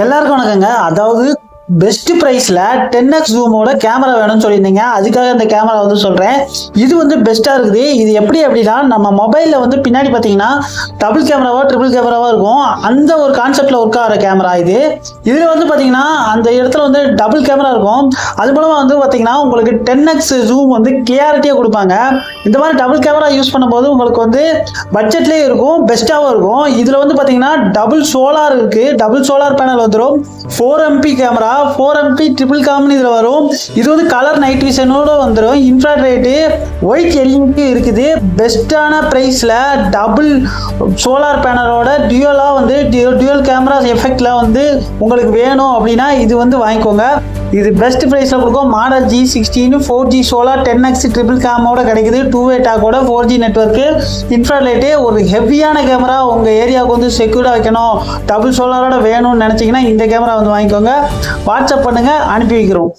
எல்லாருக்கும் வணக்கங்க. அதாவது பெஸ்ட் பிரைஸ்ல 10x ஜூமோட கேமரா வேணும்னு சொல்லியிருந்தீங்க. அதுக்காக இந்த கேமரா வந்து சொல்றேன். இது வந்து பெஸ்டா இருக்குது. இது எப்படி அப்படின்னா, நம்ம மொபைல்ல வந்து பின்னாடி பார்த்தீங்கன்னா டபுள் கேமராவா ட்ரிபிள் கேமராவா இருக்கும். அந்த ஒரு கான்செப்ட்ல ஒர்க் ஆகிற கேமரா இது. இதுல வந்து பார்த்தீங்கன்னா அந்த இடத்துல வந்து டபுள் கேமரா இருக்கும். அது மூலமா வந்து பார்த்தீங்கன்னா உங்களுக்கு 10x ஜூம் வந்து கிளியாரிட்டியா கொடுப்பாங்க. இந்த மாதிரி டபுள் கேமரா யூஸ் பண்ணும்போது உங்களுக்கு வந்து பட்ஜெட்லேயே இருக்கும், பெஸ்ட்டாகவும் இருக்கும். இதில் வந்து பார்த்தீங்கன்னா டபுள் சோலார் இருக்குது. டபுள் சோலார் பேனல் வந்துடும். 4MP கேமரா, 4MP ட்ரிபிள் காம்னு இதில் வரும். இது வந்து கலர் நைட் விஷனோட வந்துடும். இன்ஃப்ராரெட்டு ஒயிட் எல்இடி இருக்குது. பெஸ்ட்டான ப்ரைஸில் டபுள் சோலார் பேனலோட டியூவலாக வந்து டியூவல் கேமரா எஃபெக்டில் வந்து உங்களுக்கு வேணும் அப்படின்னா இது வந்து வாங்கிக்கோங்க. இது பெஸ்ட் ப்ரைஸில் கொடுக்கும். Model G16 4G solar 10x triple கேமோட கிடைக்குது. 2-way டாக்கோட 4G நெட்ஒர்க்கு, இன்ஃப்ராலைட்டு, ஒரு ஹெவியான கேமரா உங்கள் ஏரியாவுக்கு வந்து செக்யூர்டாக வைக்கணும், டபுள் சோலாரோட வேணும்னு நினச்சிங்கன்னா இந்த கேமரா வந்து வாங்கிக்கோங்க. வாட்ஸ்அப் பண்ணுங்கள், அனுப்பி வைக்கிறோம்.